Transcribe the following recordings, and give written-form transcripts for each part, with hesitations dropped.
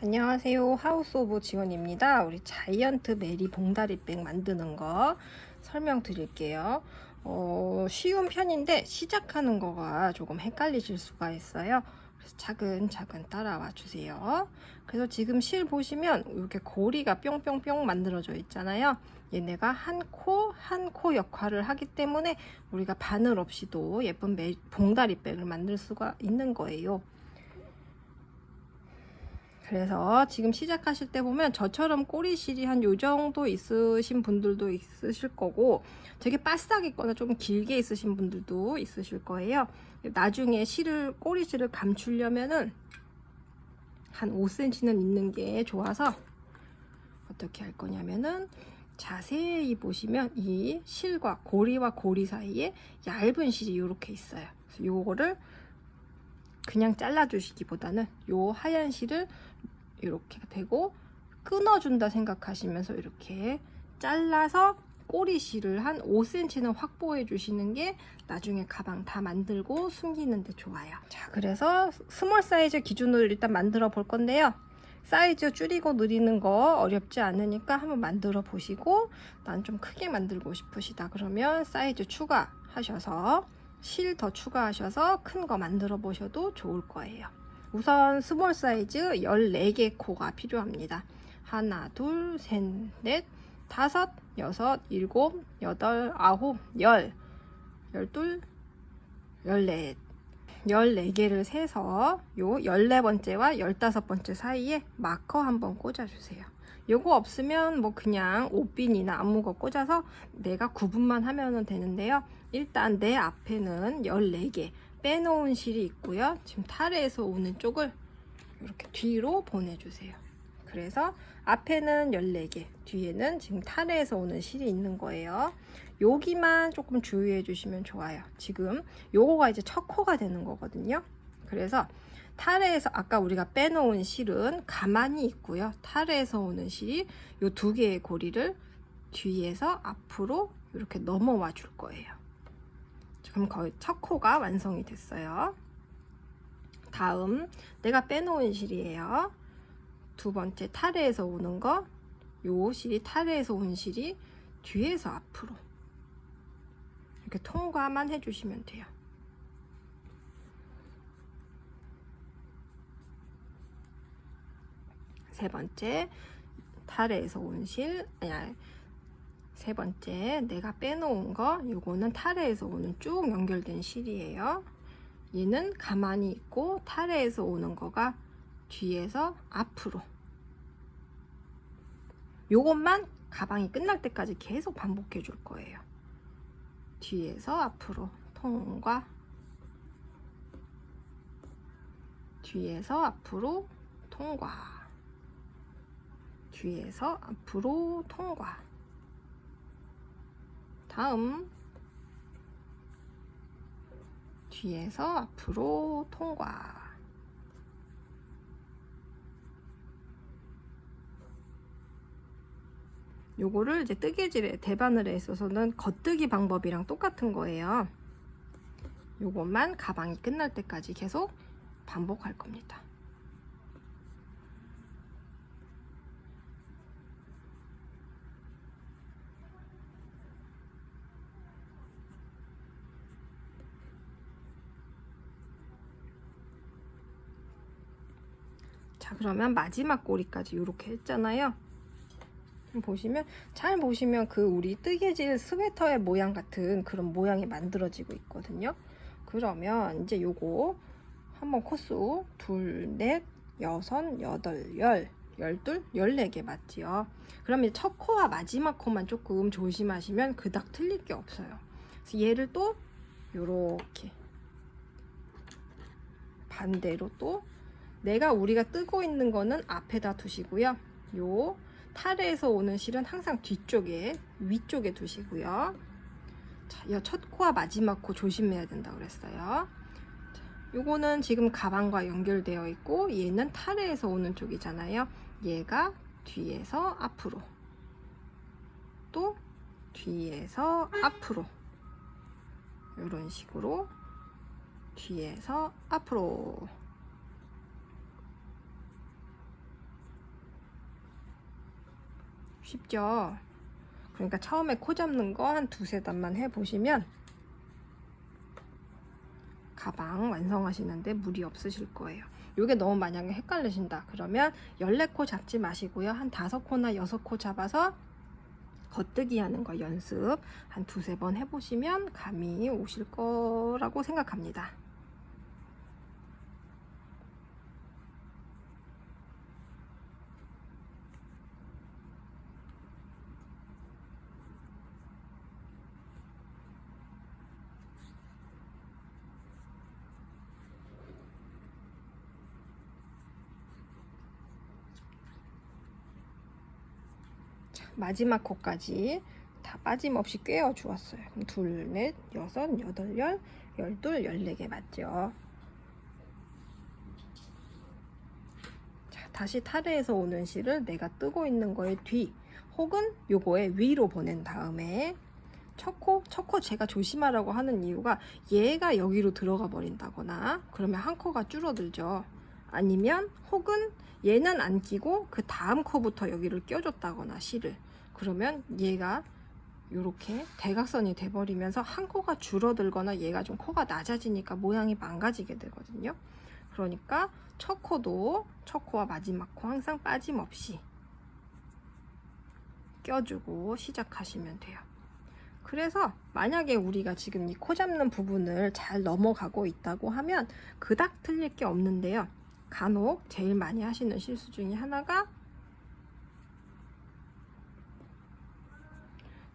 안녕하세요. 하우스 오브 지원입니다. 우리 자이언트 메리 봉다리백 만드는 거 설명드릴게요. 쉬운 편인데 시작하는 거가 조금 헷갈리실 수가 있어요. 그래서 차근차근 따라와 주세요. 그래서 지금 실 보시면 이렇게 고리가 뿅뿅뿅 만들어져 있잖아요. 얘네가 한 코 역할을 하기 때문에 우리가 바늘 없이도 예쁜 봉다리백을 만들 수가 있는 거예요. 그래서 지금 시작하실 때 보면 저처럼 꼬리실이 한 요 정도 있으신 분들도 있으실 거고, 되게 바싹있거나 좀 길게 있으신 분들도 있으실 거예요. 나중에 꼬리실을 감추려면은 한 5cm는 있는 게 좋아서 어떻게 할 거냐면은, 자세히 보시면 이 실과 고리와 고리 사이에 얇은 실이 이렇게 있어요. 그래서 요거를 그냥 잘라 주시기보다는 요 하얀 실을 이렇게 되고 끊어준다 생각하시면서 이렇게 잘라서 꼬리실을 한 5cm는 확보해 주시는 게 나중에 가방 다 만들고 숨기는 데 좋아요. 자, 그래서 스몰 사이즈 기준으로 일단 만들어 볼 건데요. 사이즈 줄이고 늘리는 거 어렵지 않으니까 한번 만들어 보시고, 난 좀 크게 만들고 싶으시다 그러면 사이즈 추가하셔서 실 더 추가하셔서 큰 거 만들어 보셔도 좋을 거예요. 우선 스몰 사이즈 14개 코가 필요합니다. 하나, 둘, 셋, 넷, 다섯, 여섯, 일곱, 여덟, 아홉, 열, 열둘, 열넷, 14개를 세서 요 14번째와 15번째 사이에 마커 한번 꽂아주세요. 요거 없으면 뭐 그냥 옷핀이나 아무거 꽂아서 내가 구분만 하면 되는데요. 일단 내 앞에는 14개 빼놓은 실이 있고요. 지금 타래에서 오는 쪽을 이렇게 뒤로 보내주세요. 그래서 앞에는 14개, 뒤에는 지금 타래에서 오는 실이 있는 거예요. 여기만 조금 주의해 주시면 좋아요. 지금 요거가 이제 첫 코가 되는 거거든요. 그래서 타래에서 아까 우리가 빼놓은 실은 가만히 있고요. 타래에서 오는 실이 요 두 개의 고리를 뒤에서 앞으로 이렇게 넘어와 줄 거예요. 그럼 거의 첫 코가 완성이 됐어요. 다음 내가 빼놓은 실이에요. 두 번째 타래에서 오는 거, 요 실이 타래에서 온 실이 뒤에서 앞으로 이렇게 통과만 해주시면 돼요. 세 번째 타래에서 온 실, 아니 세 번째 내가 빼놓은 거, 요거는 타래에서 오는 쭉 연결된 실이에요. 얘는 가만히 있고 타래에서 오는 거가 뒤에서 앞으로. 요것만 가방이 끝날 때까지 계속 반복해 줄 거예요. 뒤에서 앞으로 통과, 뒤에서 앞으로 통과, 뒤에서 앞으로 통과. 다음 뒤에서 앞으로 통과. 요거를 이제 뜨개질에 대바늘에 있어서는 겉뜨기 방법이랑 똑같은 거예요. 요것만 가방이 끝날 때까지 계속 반복할 겁니다. 자, 그러면 마지막 꼬리까지 이렇게 했잖아요. 보시면 잘 보시면 그 우리 뜨개질 스웨터의 모양 같은 그런 모양이 만들어지고 있거든요. 그러면 이제 요거 한번 코수 둘, 넷, 여섯, 여덟, 열, 열둘, 14개 맞지요? 그러면 첫 코와 마지막 코만 조금 조심하시면 그닥 틀릴 게 없어요. 그래서 얘를 또 요렇게 반대로 또 우리가 뜨고 있는 거는 앞에다 두시고요. 요 타래에서 오는 실은 항상 뒤쪽에, 위쪽에 두시고요. 자, 이 첫 코와 마지막 코 조심해야 된다고 그랬어요. 자, 요거는 지금 가방과 연결되어 있고 얘는 타래에서 오는 쪽이잖아요. 얘가 뒤에서 앞으로, 또 뒤에서 앞으로, 이런 식으로 뒤에서 앞으로. 쉽죠? 그러니까 처음에 코 잡는 거 한 두세 단만 해보시면 가방 완성하시는데 무리 없으실 거예요. 이게 너무 만약에 헷갈리신다 그러면 14코 잡지 마시고요. 한 5코나 6코 잡아서 겉뜨기 하는 거 연습 한 두세 번 해보시면 감이 오실 거라고 생각합니다. 마지막 코까지 다 빠짐없이 꿰어 주었어요. 그럼 2, 4, 6, 8, 10, 12, 14개 맞죠? 자, 다시 타르에서 오는 실을 내가 뜨고 있는 거의 뒤 혹은 요거의 위로 보낸 다음에 첫 코 제가 조심하라고 하는 이유가 얘가 여기로 들어가 버린다거나 그러면 한 코가 줄어들죠. 아니면 혹은 얘는 안 끼고 그 다음 코부터 여기를 껴줬다거나 실을 그러면 얘가 이렇게 대각선이 돼버리면서 한 코가 줄어들거나 얘가 좀 코가 낮아지니까 모양이 망가지게 되거든요. 그러니까 첫 코와 마지막 코 항상 빠짐없이 껴주고 시작하시면 돼요. 그래서 만약에 우리가 지금 이 코 잡는 부분을 잘 넘어가고 있다고 하면 그닥 틀릴 게 없는데요. 간혹 제일 많이 하시는 실수 중에 하나가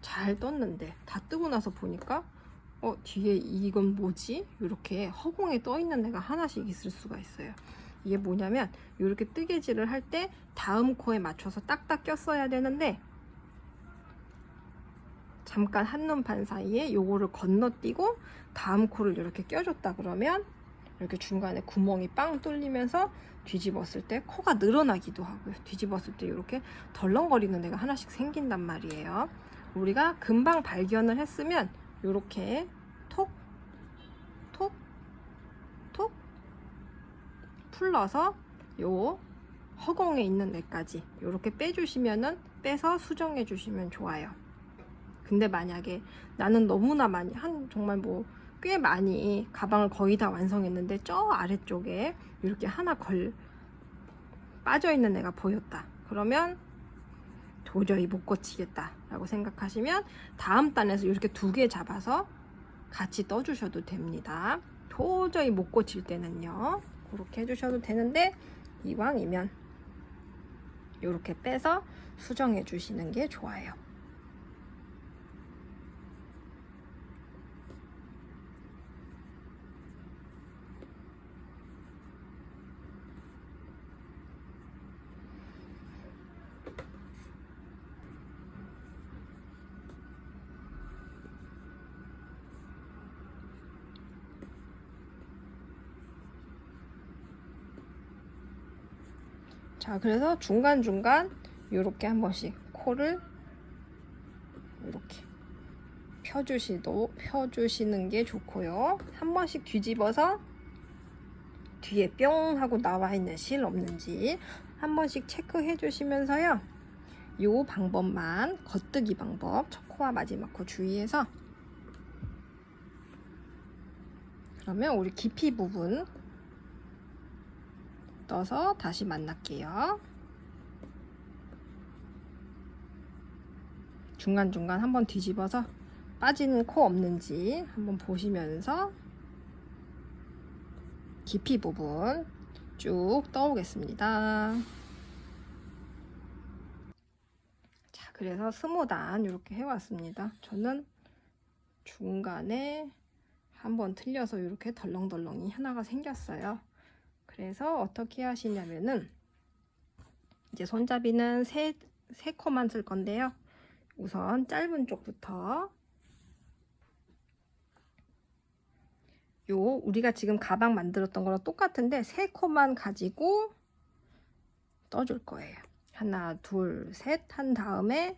잘 떴는데 다 뜨고 나서 보니까 뒤에 이건 뭐지? 이렇게 허공에 떠 있는 애가 하나씩 있을 수가 있어요. 이게 뭐냐면 이렇게 뜨개질을 할 때 다음 코에 맞춰서 딱딱 꼈어야 되는데 잠깐 한눈 반 사이에 요거를 건너뛰고 다음 코를 이렇게 껴줬다 그러면 이렇게 중간에 구멍이 빵 뚫리면서 뒤집었을 때 코가 늘어나기도 하고요. 뒤집었을 때 이렇게 덜렁거리는 애가 하나씩 생긴단 말이에요. 우리가 금방 발견을 했으면 이렇게 톡, 톡, 톡 풀러서 요 허공에 있는 애까지 이렇게 빼주시면은 빼서 수정해 주시면 좋아요. 근데 만약에 나는 너무나 많이 정말 꽤 많이 가방을 거의 다 완성했는데 저 아래쪽에 이렇게 하나 빠져있는 애가 보였다. 그러면 도저히 못 고치겠다 라고 생각하시면 다음 단에서 이렇게 2개 잡아서 같이 떠주셔도 됩니다. 도저히 못 고칠 때는요. 그렇게 해주셔도 되는데 이왕이면 이렇게 빼서 수정해 주시는 게 좋아요. 자, 그래서 중간중간 이렇게 한 번씩 코를 이렇게 펴주시는 게 좋고요. 한 번씩 뒤집어서 뒤에 뿅 하고 나와 있는 실 없는지 한 번씩 체크해 주시면서요. 요 방법만 겉뜨기 방법 첫 코와 마지막 코 주의해서 그러면 우리 깊이 부분 떠서 다시 만날게요. 중간중간 한번 뒤집어서 빠지는 코 없는지 한번 보시면서 깊이 부분 쭉 떠오겠습니다. 자, 그래서 스무단 이렇게 해왔습니다. 저는 중간에 한번 틀려서 이렇게 덜렁덜렁이 하나가 생겼어요. 그래서 어떻게 하시냐면은 이제 손잡이는 세 코만 쓸 건데요. 우선 짧은 쪽부터 우리가 지금 가방 만들었던 거랑 똑같은데 3코만 가지고 떠줄 거예요. 하나, 둘, 셋 한 다음에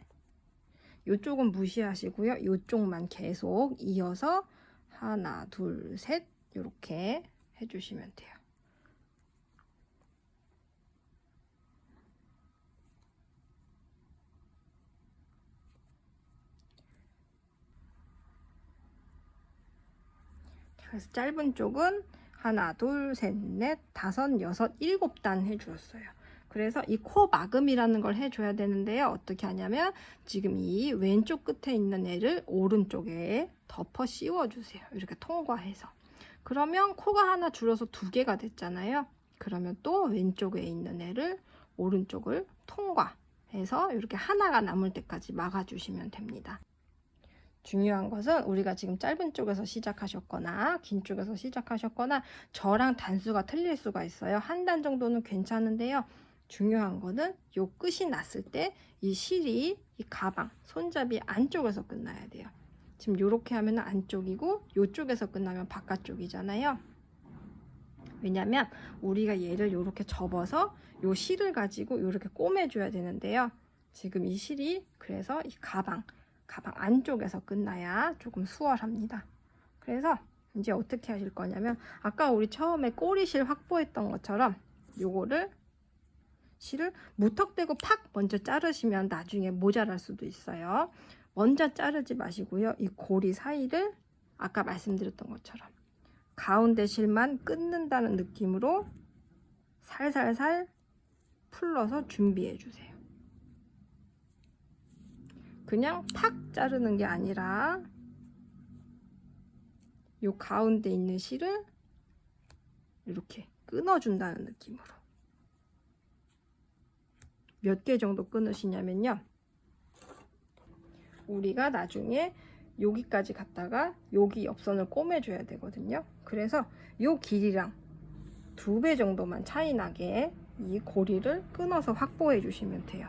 이쪽은 무시하시고요. 이쪽만 계속 이어서 하나, 둘, 셋 이렇게 해주시면 돼요. 그래서 짧은 쪽은 하나, 둘, 셋, 넷, 다섯, 여섯, 일곱 단 해주었어요. 그래서 이 코 마금이라는 걸 해줘야 되는데요. 어떻게 하냐면 지금 이 왼쪽 끝에 있는 애를 오른쪽에 덮어 씌워주세요. 이렇게 통과해서. 그러면 코가 하나 줄어서 두 개가 됐잖아요. 그러면 또 왼쪽에 있는 애를 오른쪽을 통과해서 이렇게 하나가 남을 때까지 막아주시면 됩니다. 중요한 것은 우리가 지금 짧은 쪽에서 시작하셨거나 긴 쪽에서 시작하셨거나 저랑 단수가 틀릴 수가 있어요. 한 단 정도는 괜찮은데요. 중요한 거는 요 끝이 났을 때 이 실이 이 가방, 손잡이 안쪽에서 끝나야 돼요. 지금 이렇게 하면 안쪽이고 이쪽에서 끝나면 바깥쪽이잖아요. 왜냐면 우리가 얘를 이렇게 접어서 요 실을 가지고 이렇게 꼬매줘야 되는데요. 지금 이 실이 그래서 이 가방 안쪽에서 끝나야 조금 수월합니다. 그래서 이제 어떻게 하실 거냐면 아까 우리 처음에 꼬리실 확보했던 것처럼 요거를 실을 무턱대고 팍 먼저 자르시면 나중에 모자랄 수도 있어요. 먼저 자르지 마시고요. 이 고리 사이를 아까 말씀드렸던 것처럼 가운데 실만 끊는다는 느낌으로 살살살 풀러서 준비해 주세요. 그냥 팍 자르는 게 아니라 요 가운데 있는 실을 이렇게 끊어준다는 느낌으로. 몇 개 정도 끊으시냐면요. 우리가 나중에 여기까지 갔다가 여기 옆선을 꼬매줘야 되거든요. 그래서 요 길이랑 2배 정도만 차이 나게 이 고리를 끊어서 확보해 주시면 돼요.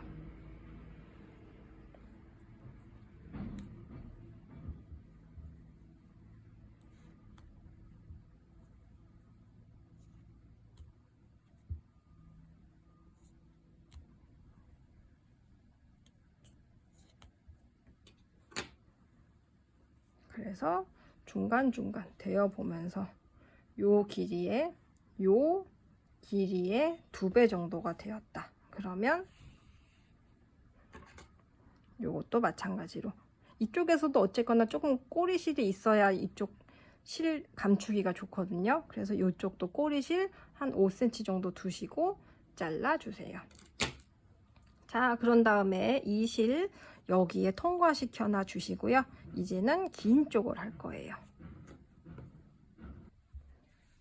그래서 중간중간 대어 보면서 요 길이에 2배 정도가 되었다. 그러면 요것도 마찬가지로 이쪽에서도 어쨌거나 조금 꼬리실이 있어야 이쪽 실 감추기가 좋거든요. 그래서 이쪽도 꼬리실 한 5cm 정도 두시고 잘라주세요. 자, 그런 다음에 이 실 여기에 통과시켜 놔 주시고요. 이제는 긴 쪽을 할 거예요.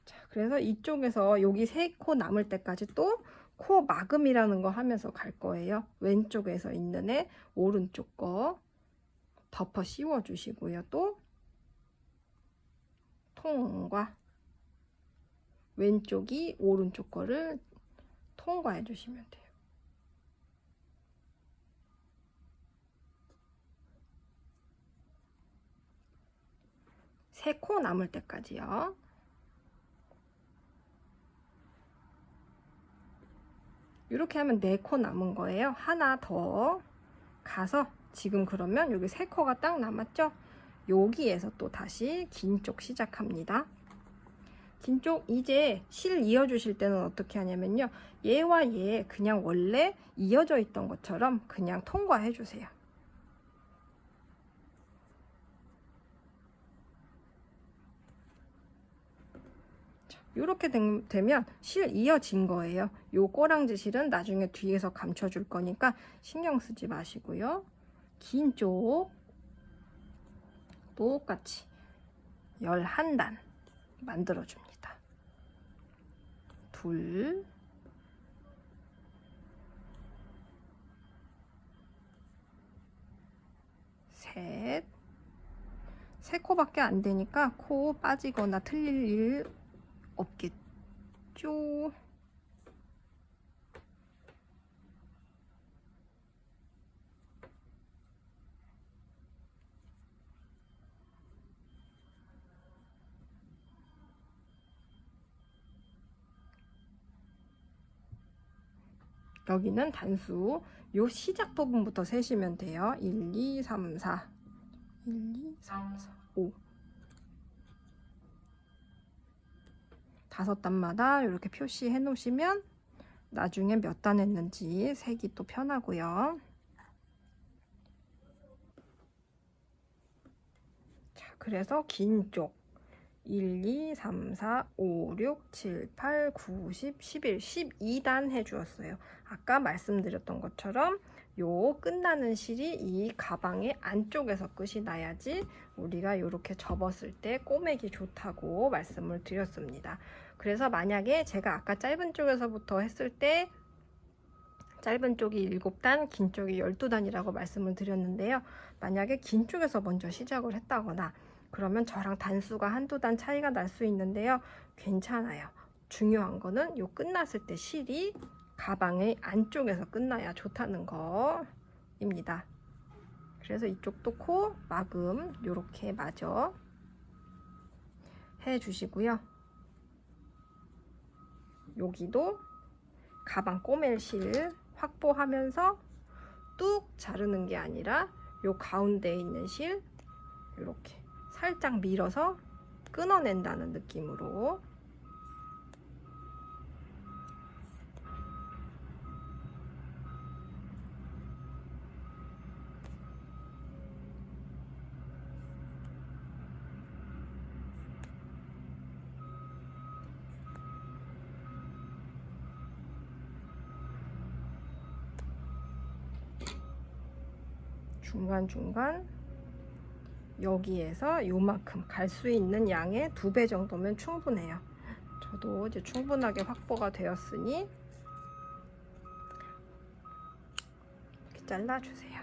자, 그래서 이쪽에서 여기 3코 남을 때까지 또 코 마금이라는 거 하면서 갈 거예요. 왼쪽에서 있는 애 오른쪽 거 덮어 씌워 주시고요. 또 통과, 왼쪽이 오른쪽 거를 통과해 주시면 돼요. 3코 남을 때까지요. 이렇게 하면 4코 남은 거예요. 하나 더 가서 지금 그러면 여기 3코가 딱 남았죠? 여기에서 또 다시 긴 쪽 시작합니다. 긴 쪽 이제 실 이어 주실 때는 어떻게 하냐면요. 얘와 얘 그냥 원래 이어져 있던 것처럼 그냥 통과해 주세요. 이렇게 되면 실 이어진 거예요. 요 꼬랑지 실은 나중에 뒤에서 감춰줄 거니까 신경 쓰지 마시고요. 긴 쪽 똑같이 11단 만들어 줍니다. 둘, 셋, 3코밖에 안 되니까 코 빠지거나 틀릴 일 없겠죠. 여기는 단수 요 시작 부분부터 세시면 돼요. 1, 2, 3, 4 1, 2, 3, 4, 5 5단마다 이렇게 표시해 놓으시면 나중에 몇 단 했는지 세기 또 편하고요. 자, 그래서 긴 쪽 1, 2, 3, 4, 5, 6, 7, 8, 9, 10, 11, 12단 해주었어요. 아까 말씀드렸던 것처럼 요 끝나는 실이 이 가방의 안쪽에서 끝이 나야지 우리가 이렇게 접었을 때 꼬매기 좋다고 말씀을 드렸습니다. 그래서 만약에 제가 아까 짧은 쪽에서부터 했을 때 짧은 쪽이 7단, 긴 쪽이 12단이라고 말씀을 드렸는데요. 만약에 긴 쪽에서 먼저 시작을 했다거나 그러면 저랑 단수가 한두 단 차이가 날 수 있는데요. 괜찮아요. 중요한 거는 요 끝났을 때 실이 가방의 안쪽에서 끝나야 좋다는 거입니다. 그래서 이쪽도 코, 마금 요렇게 마저 해주시고요. 여기도 가방 꼬맬 실 확보하면서 뚝 자르는 게 아니라 요 가운데에 있는 실 이렇게 살짝 밀어서 끊어낸다는 느낌으로 중간중간 여기에서 요만큼 갈 수 있는 양의 2배 정도면 충분해요. 저도 이제 충분하게 확보가 되었으니 이렇게 잘라주세요.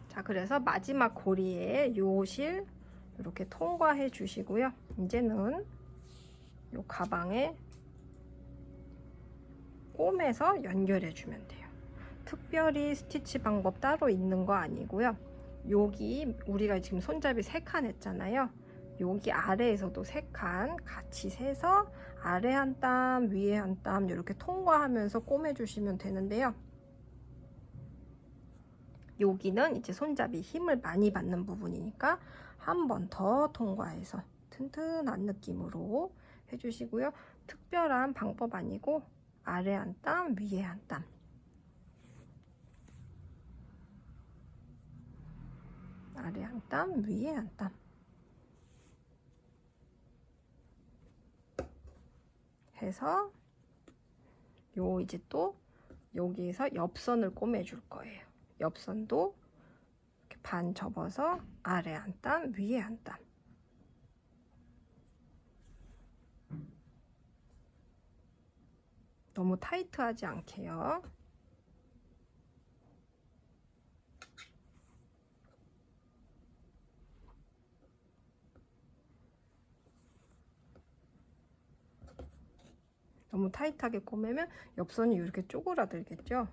자, 그래서 마지막 고리에 요 실 이렇게 통과해 주시고요. 이제는 요 가방에 꿰매서 연결해 주면 돼요. 특별히 스티치 방법 따로 있는 거 아니고요. 여기 우리가 지금 손잡이 3칸 했잖아요. 여기 아래에서도 3칸 같이 세서 아래 한 땀, 위에 한 땀 이렇게 통과하면서 꿰매 주시면 되는데요. 여기는 이제 손잡이 힘을 많이 받는 부분이니까 한 번 더 통과해서 튼튼한 느낌으로 해주시고요. 특별한 방법 아니고 아래 한 땀, 위에 한 땀. 아래 한 땀, 위에 한 땀. 해서 요 이제 또 여기에서 옆선을 꼬매 줄 거예요. 옆선도 이렇게 반 접어서 아래 한 땀, 위에 한 땀. 너무 타이트하지 않게요. 너무 타이트하게 꼬매면 옆선이 이렇게 쪼그라들겠죠.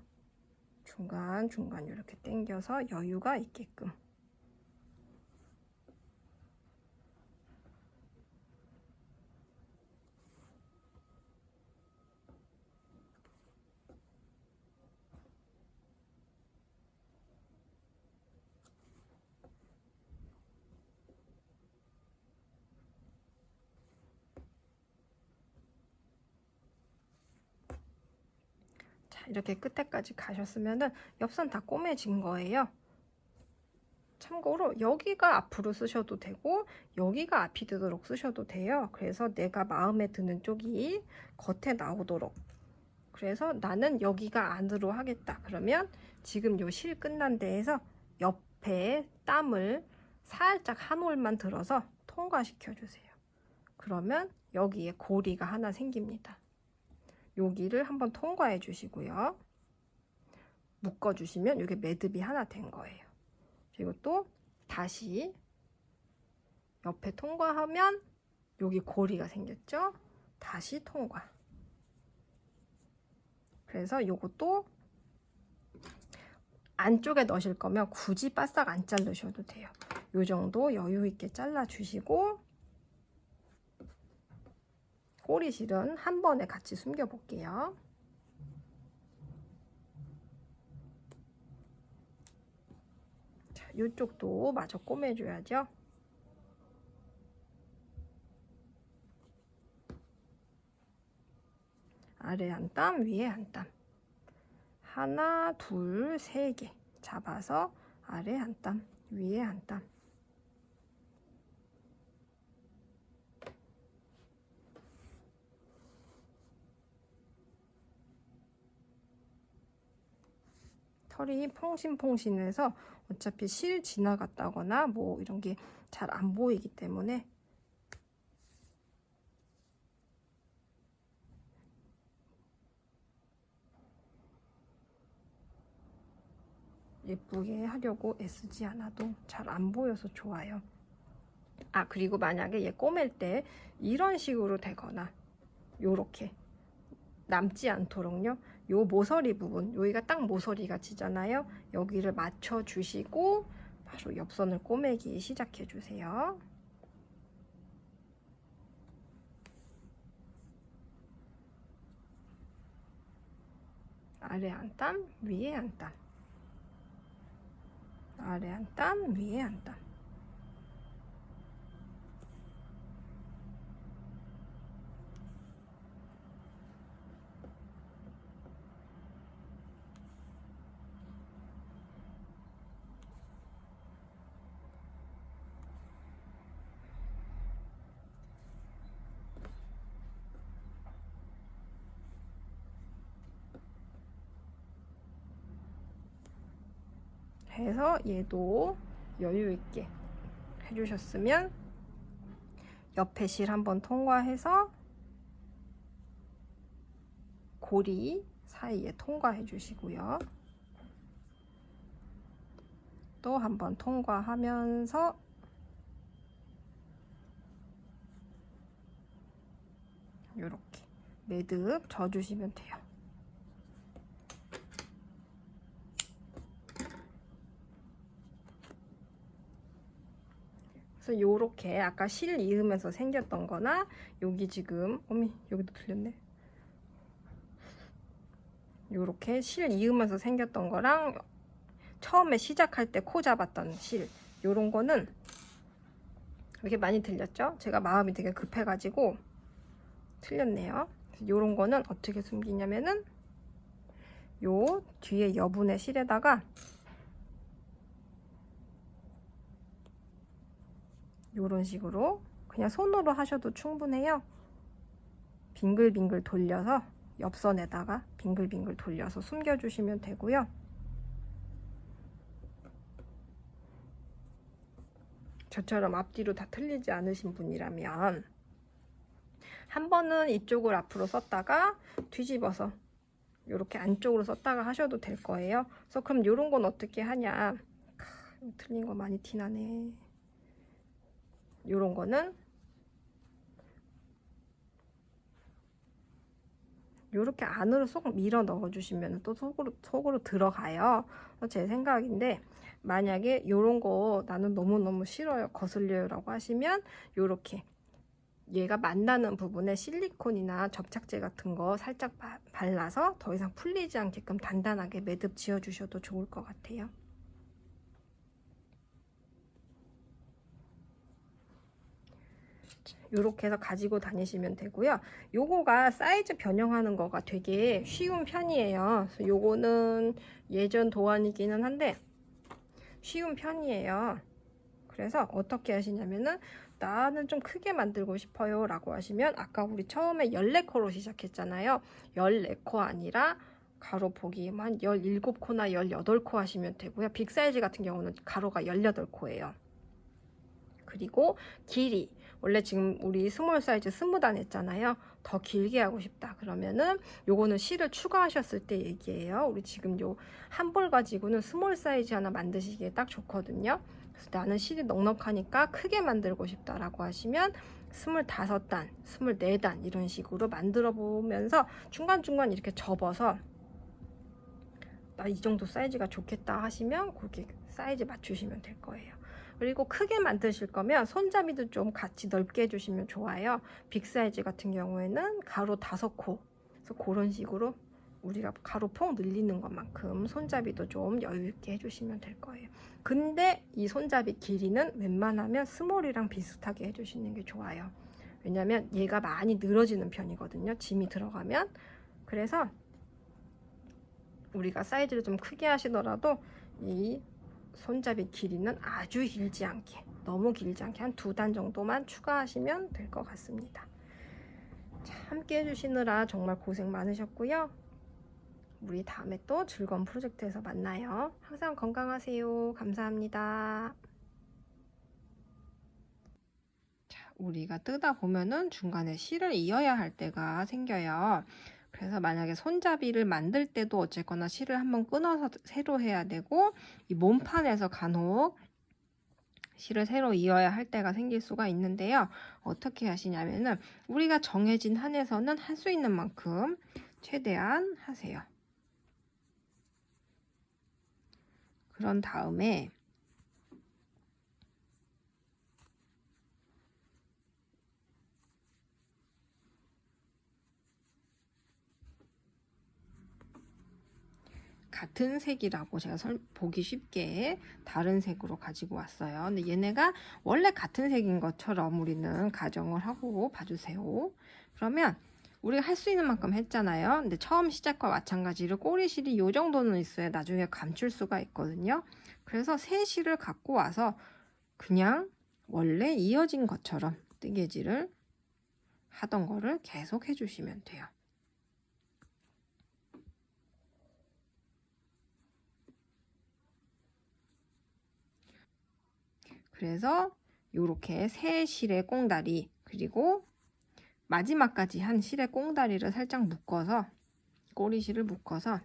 중간중간 이렇게 당겨서 여유가 있게끔. 이렇게 끝에까지 가셨으면은 옆선 다 꼬매진 거예요. 참고로 여기가 앞으로 쓰셔도 되고 여기가 앞이 되도록 쓰셔도 돼요. 그래서 내가 마음에 드는 쪽이 겉에 나오도록. 그래서 나는 여기가 안으로 하겠다. 그러면 지금 요 실 끝난 데에서 옆에 땀을 살짝 한 올만 들어서 통과시켜 주세요. 그러면 여기에 고리가 하나 생깁니다. 여기를 한번 통과해 주시고요. 묶어 주시면 이게 매듭이 하나 된 거예요. 그리고 또 다시 옆에 통과하면 여기 고리가 생겼죠? 다시 통과. 그래서 요것도 안쪽에 넣으실 거면 굳이 바싹 안 자르셔도 돼요. 요 정도 여유 있게 잘라 주시고 꼬리실은 한 번에 같이 숨겨 볼게요. 자, 이쪽도 마저 꼬매줘야죠. 아래 한 땀, 위에 한 땀. 하나, 둘, 세 개 잡아서 아래 한 땀, 위에 한 땀. 털이 퐁신퐁신해서 어차피 실 지나갔다거나 뭐 이런 게 잘 안 보이기 때문에 예쁘게 하려고 애쓰지 않아도 잘 안 보여서 좋아요. 아, 그리고 만약에 얘 꼬맬 때 이런 식으로 되거나 요렇게 남지 않도록요, 요 모서리 부분, 여기가 딱 모서리 같이잖아요. 여기를 맞춰 주시고 바로 옆선을 꼬매기 시작해 주세요. 아래 한 땀, 위에 한 땀. 아래 한 땀, 위에 한 땀. 해서 얘도 여유 있게 해주셨으면 옆에 실 한번 통과해서 고리 사이에 통과해 주시고요. 또 한번 통과하면서 이렇게 매듭 져주시면 돼요. 그래서 요렇게 아까 실 이으면서 생겼던 거나 여기 지금 어미 여기도 틀렸네. 요렇게 실 이으면서 생겼던 거랑 처음에 시작할 때 코 잡았던 실 요런 거는 이렇게 많이 틀렸죠? 제가 마음이 되게 급해가지고 틀렸네요. 요런 거는 어떻게 숨기냐면은 요 뒤에 여분의 실에다가 요런 식으로 그냥 손으로 하셔도 충분해요. 빙글빙글 돌려서 옆선에다가 빙글빙글 돌려서 숨겨주시면 되고요. 저처럼 앞뒤로 다 틀리지 않으신 분이라면 한 번은 이쪽을 앞으로 썼다가 뒤집어서 이렇게 안쪽으로 썼다가 하셔도 될 거예요. 그래서 그럼 이런 건 어떻게 하냐? 틀린 거 많이 티나네. 이런 거는 이렇게 안으로 쏙 밀어 넣어 주시면 또 속으로 들어가요. 제 생각인데 만약에 이런 거 나는 너무너무 싫어요, 거슬려요 라고 하시면 이렇게 얘가 만나는 부분에 실리콘이나 접착제 같은 거 살짝 발라서 더 이상 풀리지 않게끔 단단하게 매듭 지어 주셔도 좋을 것 같아요. 이렇게 해서 가지고 다니시면 되고요. 요거가 사이즈 변형하는 거가 되게 쉬운 편이에요. 그래서 요거는 예전 도안이기는 한데 쉬운 편이에요. 그래서 어떻게 하시냐면은 나는 좀 크게 만들고 싶어요 라고 하시면 아까 우리 처음에 14코로 시작했잖아요. 14코 아니라 가로 보기만 17코나 18코 하시면 되고요. 빅 사이즈 같은 경우는 가로가 18코예요. 그리고 길이 원래 지금 우리 스몰 사이즈 20단 했잖아요. 더 길게 하고 싶다 그러면은 요거는 실을 추가하셨을 때 얘기예요. 우리 지금 요 한 볼 가지고는 스몰 사이즈 하나 만드시기에 딱 좋거든요. 그래서 나는 실이 넉넉하니까 크게 만들고 싶다라고 하시면 25단, 24단 이런 식으로 만들어 보면서 중간중간 이렇게 접어서 나 이 정도 사이즈가 좋겠다 하시면 그렇게 사이즈 맞추시면 될 거예요. 그리고 크게 만드실 거면 손잡이도 좀 같이 넓게 해주시면 좋아요. 빅 사이즈 같은 경우에는 가로 5코. 그래서 그런 식으로 우리가 가로 폭 늘리는 것만큼 손잡이도 좀 여유 있게 해주시면 될 거예요. 근데 이 손잡이 길이는 웬만하면 스몰이랑 비슷하게 해주시는 게 좋아요. 왜냐면 얘가 많이 늘어지는 편이거든요. 짐이 들어가면. 그래서 우리가 사이즈를 좀 크게 하시더라도 이 손잡이 길이는 아주 길지 않게, 너무 길지 않게 한 2단 정도만 추가하시면 될 것 같습니다. 자, 함께 해주시느라 정말 고생 많으셨고요. 우리 다음에 또 즐거운 프로젝트에서 만나요. 항상 건강하세요. 감사합니다. 자, 우리가 뜨다 보면은 중간에 실을 이어야 할 때가 생겨요. 그래서 만약에 손잡이를 만들 때도 어쨌거나 실을 한번 끊어서 새로 해야 되고, 이 몸판에서 간혹 실을 새로 이어야 할 때가 생길 수가 있는데요. 어떻게 하시냐면은 우리가 정해진 한에서는 할 수 있는 만큼 최대한 하세요. 그런 다음에 같은 색이라고 제가 보기 쉽게 다른 색으로 가지고 왔어요. 근데 얘네가 원래 같은 색인 것처럼 우리는 가정을 하고 봐주세요. 그러면 우리가 할 수 있는 만큼 했잖아요. 근데 처음 시작과 마찬가지로 꼬리실이 이 정도는 있어야 나중에 감출 수가 있거든요. 그래서 새 실을 갖고 와서 그냥 원래 이어진 것처럼 뜨개질을 하던 거를 계속 해주시면 돼요. 그래서 요렇게 새 실의 꽁다리, 그리고 마지막까지 한 실의 꽁다리를 살짝 묶어서, 꼬리실을 묶어서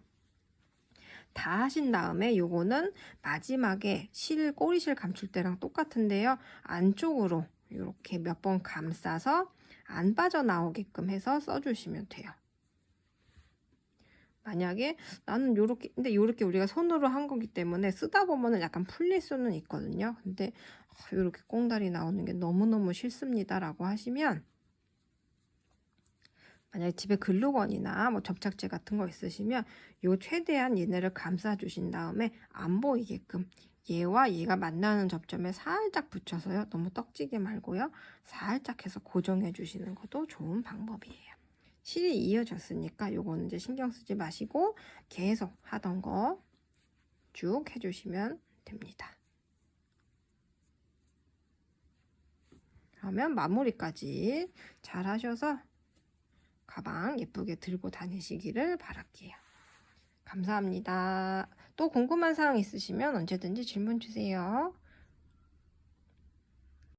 다 하신 다음에 요거는 마지막에 꼬리실 감출 때랑 똑같은데요. 안쪽으로 이렇게 몇 번 감싸서 안 빠져나오게끔 해서 써주시면 돼요. 만약에 나는 요렇게, 근데 요렇게 우리가 손으로 한 거기 때문에 쓰다 보면은 약간 풀릴 수는 있거든요. 근데 요렇게 꽁다리 나오는 게 너무너무 싫습니다 라고 하시면, 만약에 집에 글루건이나 뭐 접착제 같은 거 있으시면 요 최대한 얘네를 감싸 주신 다음에 안 보이게끔 얘와 얘가 만나는 접점에 살짝 붙여서요. 너무 떡지게 말고요. 살짝 해서 고정해 주시는 것도 좋은 방법이에요. 실이 이어졌으니까 요거는 이제 신경 쓰지 마시고 계속 하던 거 쭉 해주시면 됩니다. 그러면 마무리까지 잘 하셔서 가방 예쁘게 들고 다니시기를 바랄게요. 감사합니다. 또 궁금한 사항 있으시면 언제든지 질문 주세요.